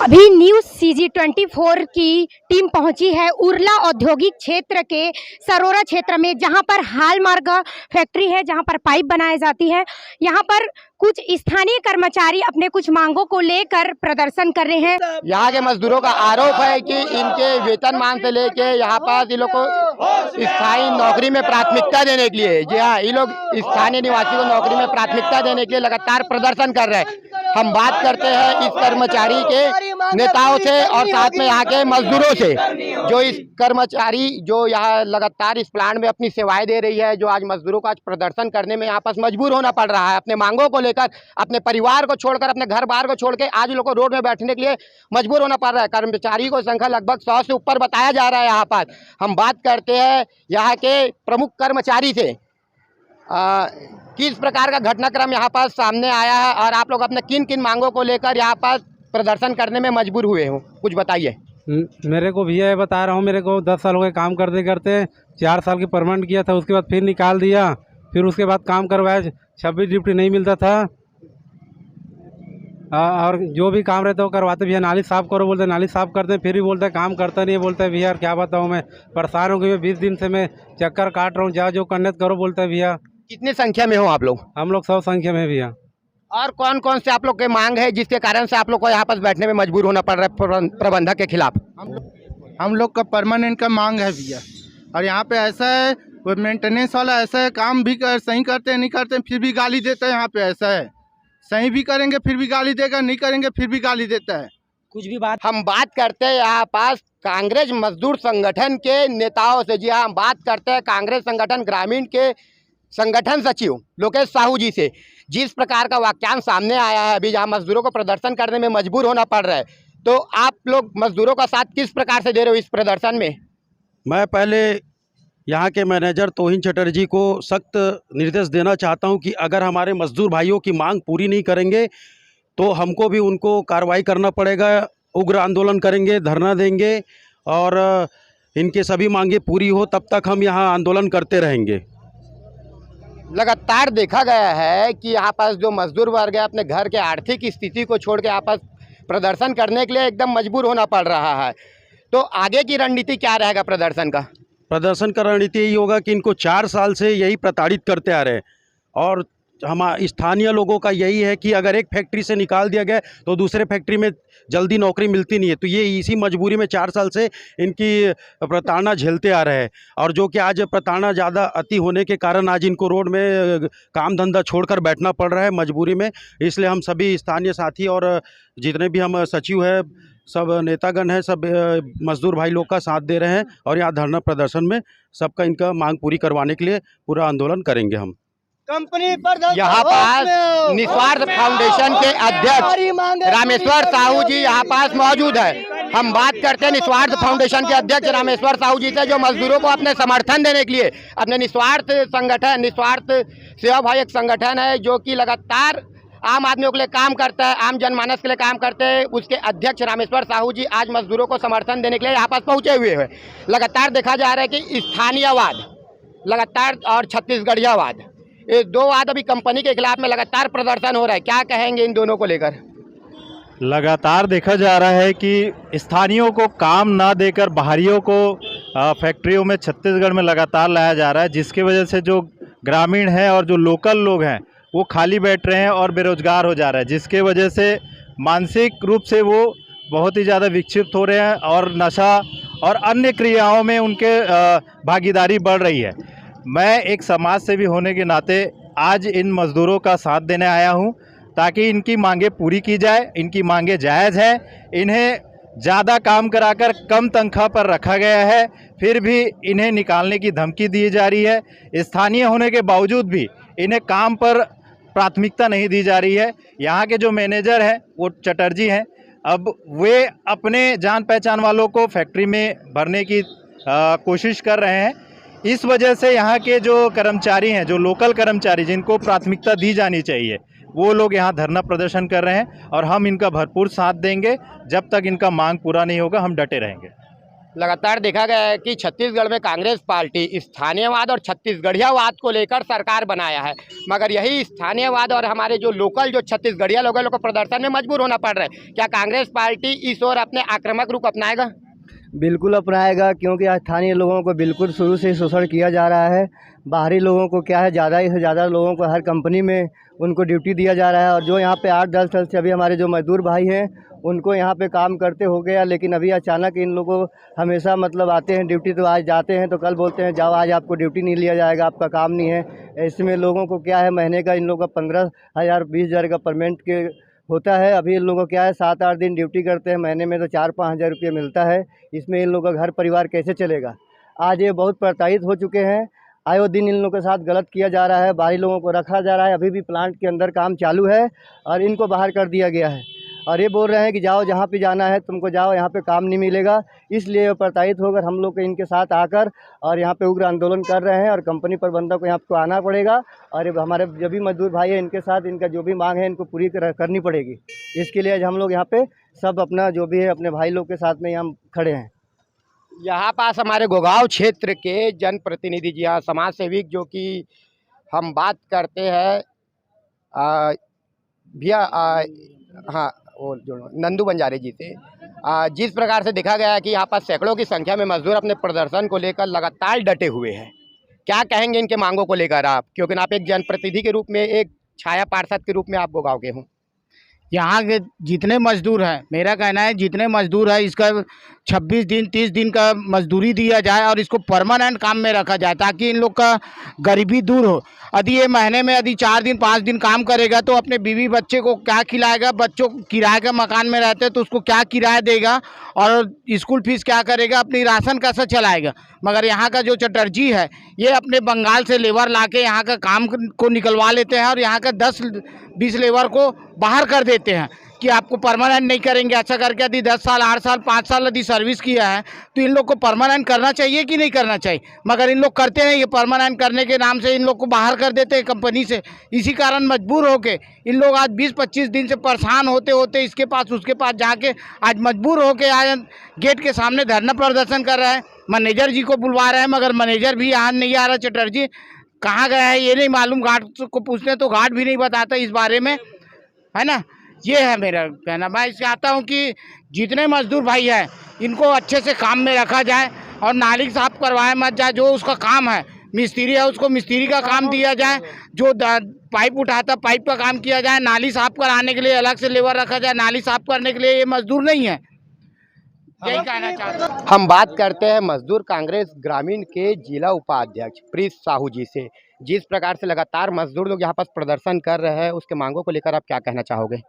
अभी news CG24 की team पहुंची है उरला औद्योगिक क्षेत्र के सरोरा क्षेत्र में, जहां पर हालमार्ग फैक्ट्री है, जहां पर पाइप बनाई जाती है। यहां पर कुछ स्थानीय कर्मचारी अपने कुछ मांगों को लेकर प्रदर्शन कर रहे हैं। यहाँ के मजदूरों का आरोप है कि इनके वेतनमान से लेके यहाँ पर इन लोग को स्थायी नौकरी में प्राथमिकता देने के लिए, जी हाँ, ये लोग स्थानीय निवासी को नौकरी में प्राथमिकता देने के लिए लगातार प्रदर्शन कर रहे हैं। हम बात करते हैं इस कर्मचारी के नेताओं से और साथ में यहाँ के मजदूरों से, जो इस कर्मचारी जो यहाँ लगातार इस प्लांट में अपनी सेवाएं दे रही है, जो आज मजदूरों का आज प्रदर्शन करने में यहाँ पर मजबूर होना पड़ रहा है। अपने मांगों को लेकर, अपने परिवार को छोड़कर, अपने घर बार को छोड़ के आज लोग को रोड में बैठने के लिए मजबूर होना पड़ रहा है। कर्मचारी को संख्या लगभग 100 से ऊपर बताया जा रहा है। यहाँ पर हम बात करते हैं यहाँ के प्रमुख कर्मचारी से, किस प्रकार का घटनाक्रम यहाँ पर सामने आया है और आप लोग अपने किन किन मांगों को लेकर यहाँ पर प्रदर्शन करने में मजबूर हुए हो, कुछ बताइए। मेरे को भैया बता रहा हूँ, मेरे को 10 साल हो गए काम करते करते। 4 साल की परमानेंट किया था, उसके बाद फिर निकाल दिया, फिर उसके बाद काम करवाया, 26 ड्यूटी नहीं मिलता था। और जो भी काम रहता है वो करवाते, भैया नाली साफ़ करो बोलते, नाली साफ़ करते हैं, फिर भी बोलते हैं काम करता नहीं है। बोलते हैं भैया क्या बताऊँ, मैं परेशान हो गई, 20 दिन से मैं चक्कर काट रहा हूँ, जाओ जो करने करो बोलते हैं भैया। कितनी संख्या में हो आप लोग? हम लोग 100 संख्या में भैया। और कौन कौन से आप लोग के मांग है जिसके कारण से आप लोग को यहाँ पर बैठने में मजबूर होना पड़ रहा है प्रबंधक के खिलाफ? हम लोग का परमानेंट का मांग है भैया। और यहाँ पे ऐसा है, वो मेंटेनेंस वाला ऐसा है, काम भी सही करते हैं, नहीं करते हैं फिर भी गाली देता है। यहाँ पे ऐसा है, सही भी करेंगे फिर भी गाली देगा, नहीं करेंगे फिर भी गाली देता है। कुछ भी बात हम बात करते हैं यहाँ पास कांग्रेस मजदूर संगठन के नेताओं से। जी हाँ, हम बात करते हैं कांग्रेस संगठन ग्रामीण के संगठन सचिव लोकेश साहू जी से। जिस प्रकार का वाक्यांश सामने आया है अभी, जहाँ मजदूरों को प्रदर्शन करने में मजबूर होना पड़ रहा है, तो आप लोग मजदूरों का साथ किस प्रकार से दे रहे हो इस प्रदर्शन में? मैं पहले यहाँ के मैनेजर तोहिन चटर्जी को सख्त निर्देश देना चाहता हूँ कि अगर हमारे मजदूर भाइयों की मांग पूरी नहीं करेंगे तो हमको भी उनको कार्रवाई करना पड़ेगा। उग्र आंदोलन करेंगे, धरना देंगे और इनके सभी मांगे पूरी हो तब तक हम यहाँ आंदोलन करते रहेंगे। लगातार देखा गया है कि यहाँ पास जो मजदूर वर्ग है अपने घर के आर्थिक स्थिति को छोड़ के यहाँ पास प्रदर्शन करने के लिए एकदम मजबूर होना पड़ रहा है। तो आगे की रणनीति क्या रहेगा प्रदर्शन का? प्रदर्शन का रणनीति यही होगा कि इनको 4 साल से यही प्रताड़ित करते आ रहे हैं और हम स्थानीय लोगों का यही है कि अगर एक फैक्ट्री से निकाल दिया गया तो दूसरे फैक्ट्री में जल्दी नौकरी मिलती नहीं है। तो ये इसी मजबूरी में 4 साल से इनकी प्रताड़ना झेलते आ रहे हैं और जो कि आज प्रताड़ना ज़्यादा अति होने के कारण आज इनको रोड में काम धंधा छोड़कर बैठना पड़ रहा है मजबूरी में। इसलिए हम सभी स्थानीय साथी और जितने भी हम सचिव हैं, सब नेतागण हैं, सब मजदूर भाई लोग का साथ दे रहे हैं और यहाँ धरना प्रदर्शन में सबका इनका मांग पूरी करवाने के लिए पूरा आंदोलन करेंगे हम। कंपनी पर यहाँ पास निस्वार्थ फाउंडेशन के अध्यक्ष रामेश्वर साहू जी यहाँ पास मौजूद है। हम बात करते हैं निस्वार्थ फाउंडेशन के अध्यक्ष रामेश्वर साहू जी से, जो मजदूरों को अपने समर्थन देने के लिए अपने निस्वार्थ संगठन, निस्वार्थ सेवा भाई एक संगठन है जो कि लगातार आम आदमियों के लिए काम करता है, आम जनमानस के लिए काम करते हैं। उसके अध्यक्ष रामेश्वर साहू जी आज मजदूरों को समर्थन देने के लिए यहाँ पास पहुँचे हुए हैं। लगातार देखा जा रहा है कि स्थानीयवाद लगातार और छत्तीसगढ़ियावाद, ये 2 वाद अभी कंपनी के खिलाफ में लगातार प्रदर्शन हो रहा है। क्या कहेंगे इन दोनों को लेकर? लगातार देखा जा रहा है कि स्थानीयों को काम ना देकर बाहरियों को फैक्ट्रियों में छत्तीसगढ़ में लगातार लाया जा रहा है, जिसकी वजह से जो ग्रामीण हैं और जो लोकल लोग हैं वो खाली बैठ रहे हैं और बेरोजगार हो जा रहे हैं, जिसके वजह से मानसिक रूप से वो बहुत ही ज़्यादा विक्षिप्त हो रहे हैं और नशा और अन्य क्रियाओं में उनके भागीदारी बढ़ रही है। मैं एक समाज सेवी होने के नाते आज इन मज़दूरों का साथ देने आया हूं ताकि इनकी मांगे पूरी की जाए। इनकी मांगे जायज़ है, इन्हें ज़्यादा काम कराकर कम तनख्वाह पर रखा गया है, फिर भी इन्हें निकालने की धमकी दी जा रही है। स्थानीय होने के बावजूद भी इन्हें काम पर प्राथमिकता नहीं दी जा रही है। यहाँ के जो मैनेजर हैं वो चटर्जी हैं, अब वे अपने जान पहचान वालों को फैक्ट्री में भरने की कोशिश कर रहे हैं। इस वजह से यहाँ के जो कर्मचारी हैं, जो लोकल कर्मचारी जिनको प्राथमिकता दी जानी चाहिए, वो लोग यहाँ धरना प्रदर्शन कर रहे हैं और हम इनका भरपूर साथ देंगे। जब तक इनका मांग पूरा नहीं होगा हम डटे रहेंगे। लगातार देखा गया है कि छत्तीसगढ़ में कांग्रेस पार्टी स्थानीयवाद और छत्तीसगढ़ियावाद को लेकर सरकार बनाया है, मगर यही स्थानीयवाद और हमारे जो लोकल जो छत्तीसगढ़िया लोग हैं लोग को प्रदर्शन में मजबूर होना पड़ रहा है। क्या कांग्रेस पार्टी इस ओर अपने आक्रामक रूप अपनाएगा? बिल्कुल अपनाएगा, क्योंकि स्थानीय लोगों को बिल्कुल शुरू से शोषण किया जा रहा है। बाहरी लोगों को क्या है, ज़्यादा से ज़्यादा लोगों को हर कंपनी में उनको ड्यूटी दिया जा रहा है। और जो यहाँ पे 8-10 साल से अभी हमारे जो मजदूर भाई हैं उनको यहाँ पे काम करते हो गया, लेकिन अभी अचानक इन लोगों को हमेशा मतलब आते हैं ड्यूटी, तो आज जाते हैं तो कल बोलते हैं जाओ आज आपको ड्यूटी नहीं लिया जाएगा, आपका काम नहीं है। ऐसे में लोगों को क्या है, महीने का इन लोगों का 15,000 20,000 का परमेंट के होता है। अभी इन लोगों को क्या है 7-8 दिन ड्यूटी करते हैं, महीने में तो 4-5 हज़ार रुपये मिलता है। इसमें इन लोगों का घर परिवार कैसे चलेगा? आज ये बहुत प्रताड़ित हो चुके हैं। आयो दिन इन लोगों के साथ गलत किया जा रहा है, बाहरी लोगों को रखा जा रहा है। अभी भी प्लांट के अंदर काम चालू है और इनको बाहर कर दिया गया है और ये बोल रहे हैं कि जाओ जहाँ पे जाना है तुमको जाओ, यहाँ पे काम नहीं मिलेगा। इसलिए प्रताड़ित होकर हम लोग इनके साथ आकर और यहाँ पे उग्र आंदोलन कर रहे हैं और कंपनी प्रबंधक को यहाँ पे आना पड़ेगा और ये हमारे जो भी मजदूर भाई हैं इनके साथ इनका जो भी मांग है इनको पूरी करनी पड़ेगी। इसके लिए आज हम लोग यहाँ पे सब अपना जो भी है अपने भाई लोग के साथ में यहाँ खड़े हैं। यहाँ पास हमारे गोगांव क्षेत्र के जनप्रतिनिधि जी हाँ समाज सेविक जो कि हम बात करते हैं भैया हाँ वो जो नंदू बंजारे जी से जिस प्रकार से देखा गया है कि यहाँ पर सैकड़ों की संख्या में मजदूर अपने प्रदर्शन को लेकर लगातार डटे हुए हैं, क्या कहेंगे इनके मांगों को लेकर आप, क्योंकि आप एक जनप्रतिनिधि के रूप में, एक छाया पार्षद के रूप में आप गोगांव के हों? यहाँ के जितने मजदूर हैं, मेरा कहना है जितने मजदूर है इसका 26 दिन 30 दिन का मजदूरी दिया जाए और इसको परमानेंट काम में रखा जाए ताकि इन लोग का गरीबी दूर हो। यदि ये महीने में यदि 4 दिन 5 दिन काम करेगा तो अपने बीवी बच्चे को क्या खिलाएगा? बच्चों किराए के मकान में रहते हैं तो उसको क्या किराया देगा और स्कूल फीस क्या करेगा? अपनी राशन कैसे चलाएगा? मगर यहाँ का जो चटर्जी है ये अपने बंगाल से लेबर लाके यहाँ का काम को निकलवा लेते हैं और यहाँ का 10-20 लेबर को बाहर कर देते हैं कि आपको परमानेंट नहीं करेंगे। ऐसा करके यदि 10 साल 8 साल 5 साल यदि सर्विस किया है तो इन लोग को परमानेंट करना चाहिए कि नहीं करना चाहिए? मगर इन लोग करते हैं, ये परमानेंट करने के नाम से इन लोग को बाहर कर देते हैं कंपनी से। इसी कारण मजबूर होके इन लोग आज 20-25 दिन से परेशान होते होते इसके पास उसके पास जाके आज मजबूर होके आज गेट के सामने धरना प्रदर्शन कर रहे हैं। मैनेजर जी को बुलवा रहे हैं मगर मैनेजर भी यहाँ नहीं आ रहा। चटर्जी कहाँ गया है ये नहीं मालूम, गार्ड को पूछते हैं तो गार्ड भी नहीं बताता इस बारे में, है ना। ये है मेरा कहना। मैं चाहता हूँ कि जितने मजदूर भाई हैं इनको अच्छे से काम में रखा जाए और नाली साफ करवाए मत जाए। जो उसका काम है, मिस्त्री है उसको मिस्त्री का काम दिया जाए, जो पाइप उठाता पाइप का काम किया जाए। नाली साफ कराने के लिए अलग से लेबर रखा जाए, नाली साफ करने के लिए ये मजदूर नहीं है। यही कहना चाहता हूँ। हम बात करते हैं मजदूर कांग्रेस ग्रामीण के जिला उपाध्यक्ष प्रीत साहू जी से। जिस प्रकार से लगातार मजदूर लोग यहाँ पर प्रदर्शन कर रहे हैं उसके मांगों को लेकर आप क्या कहना चाहोगे?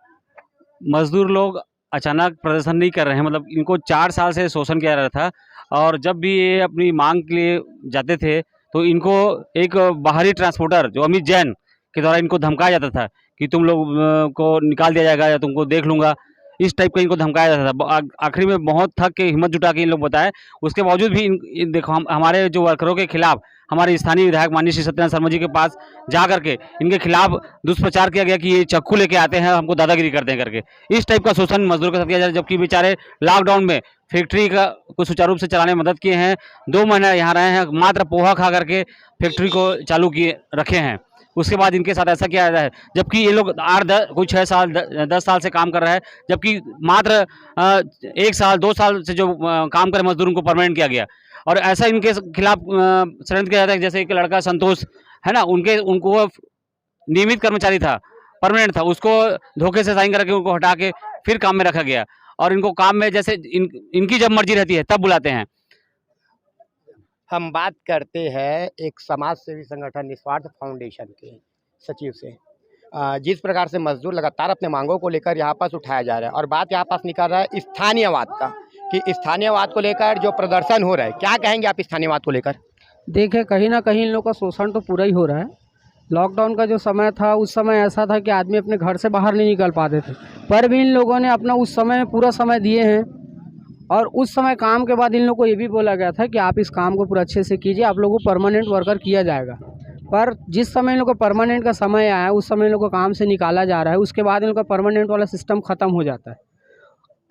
मजदूर लोग अचानक प्रदर्शन नहीं कर रहे हैं, मतलब इनको 4 साल से शोषण किया जा रहा था और जब भी ये अपनी मांग के लिए जाते थे तो इनको एक बाहरी ट्रांसपोर्टर जो अमित जैन के द्वारा इनको धमकाया जाता था कि तुम लोग को निकाल दिया जाएगा या तुमको देख लूँगा, इस टाइप का इनको धमकाया जाता था। आखिरी में बहुत थक के हिम्मत जुटा के इन लोग बताए, उसके बावजूद भी देखो हमारे जो वर्करों के खिलाफ हमारे स्थानीय विधायक माननीय श्री सत्यनारायण शर्मा जी के पास जा करके इनके खिलाफ दुष्प्रचार किया गया कि ये चक्कू लेके आते हैं हमको दादागिरी करते हैं करके। इस टाइप का शोषण मजदूर के साथ किया जा रहा है, जबकि बेचारे लॉकडाउन में फैक्ट्री का को सुचारू रूप से चलाने में मदद किए हैं। 2 महीना यहाँ रहे हैं, मात्र पोहा खा करके फैक्ट्री को चालू किए रखे हैं। उसके बाद इनके साथ ऐसा किया जाता है, जबकि ये लोग 8-10 कोई 6 साल 10 साल से काम कर रहा है, जबकि मात्र 1 साल 2 साल से जो काम करे मजदूरों को परमानेंट किया गया। और ऐसा इनके खिलाफ षड्यंत्र किया जाता है। जैसे एक लड़का संतोष है ना, उनको नियमित कर्मचारी था, परमानेंट था, उसको धोखे से साइन करके उनको हटा के फिर काम में रखा गया और इनको काम में जैसे इनकी जब मर्जी रहती है तब बुलाते हैं। हम बात करते हैं एक समाज सेवी संगठन निस्वार्थ फाउंडेशन के सचिव से। जिस प्रकार से मजदूर लगातार अपने मांगों को लेकर यहाँ पास उठाया जा रहा है और बात यहाँ पास निकल रहा है स्थानीयवाद का कि स्थानीयवाद को लेकर जो प्रदर्शन हो रहा है, क्या कहेंगे आप स्थानीयवाद को लेकर? देखिए कहीं ना कहीं इन लोग का शोषण तो पूरा ही हो रहा है। लॉकडाउन का जो समय था उस समय ऐसा था कि आदमी अपने घर से बाहर नहीं निकल पाते थे, पर भी इन लोगों ने अपना उस समय में पूरा समय दिए हैं और उस समय काम के बाद इन लोगों को ये भी बोला गया था कि आप इस काम को पूरा अच्छे से कीजिए, आप लोगों को परमानेंट वर्कर किया जाएगा। पर जिस समय इन लोगों को परमानेंट का समय आया है उस समय इन लोगों को काम से निकाला जा रहा है, उसके बाद इन लोगों का परमानेंट वाला सिस्टम ख़त्म हो जाता है।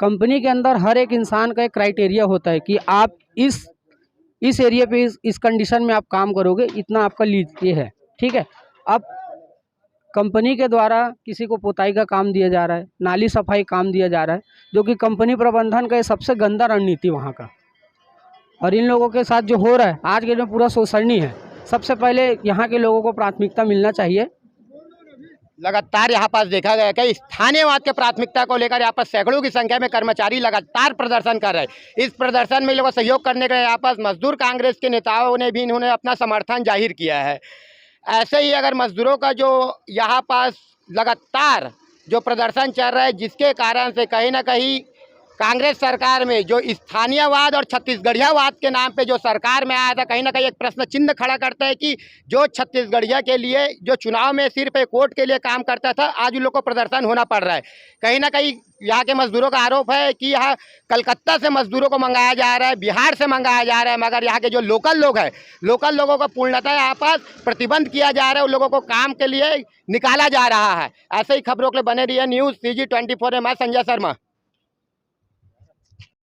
कंपनी के अंदर हर एक इंसान का एक क्राइटेरिया होता है कि आप इस एरिया पे इस कंडीशन में आप काम करोगे, इतना आपका लीज ये है, ठीक है। अब कंपनी के द्वारा किसी को पुताई का काम दिया जा रहा है, नाली सफाई काम दिया जा रहा है, जो कि कंपनी प्रबंधन का ये सबसे गंदा रणनीति वहाँ का। और इन लोगों के साथ जो हो रहा है आज के दिन पूरा शोषणीय है। सबसे पहले यहाँ के लोगों को प्राथमिकता मिलना चाहिए। लगातार यहाँ पास देखा गया कि स्थानीयवाद के प्राथमिकता को लेकर यहाँ पर सैकड़ों की संख्या में कर्मचारी लगातार प्रदर्शन कर रहे हैं। इस प्रदर्शन में लोगों को सहयोग करने के लिए यहाँ पास मजदूर कांग्रेस के नेताओं ने भी इन्होंने अपना समर्थन जाहिर किया है। ऐसे ही अगर मजदूरों का जो यहाँ पास लगातार जो प्रदर्शन चल रहा है, जिसके कारण से कहीं ना कहीं कांग्रेस सरकार में जो स्थानीयवाद और छत्तीसगढ़ियावाद के नाम पे जो सरकार में आया था, कहीं ना कहीं एक प्रश्न चिन्ह खड़ा करता है कि जो छत्तीसगढ़िया के लिए जो चुनाव में सिर्फ एक वोट के लिए काम करता था, आज उन लोग को प्रदर्शन होना पड़ रहा है। कहीं ना कहीं यहाँ के मजदूरों का आरोप है कि यहाँ कलकत्ता से मजदूरों को मंगाया जा रहा है, बिहार से मंगाया जा रहा है, मगर यहाँ के जो लोकल लोग हैं, लोकल लोगों को पूर्णतः यहाँ पास प्रतिबंध किया जा रहा है, उन लोगों को काम के लिए निकाला जा रहा है। ऐसे ही खबरों के लिए बने रहिए न्यूज़ CG 24 में। मैं संजय शर्मा।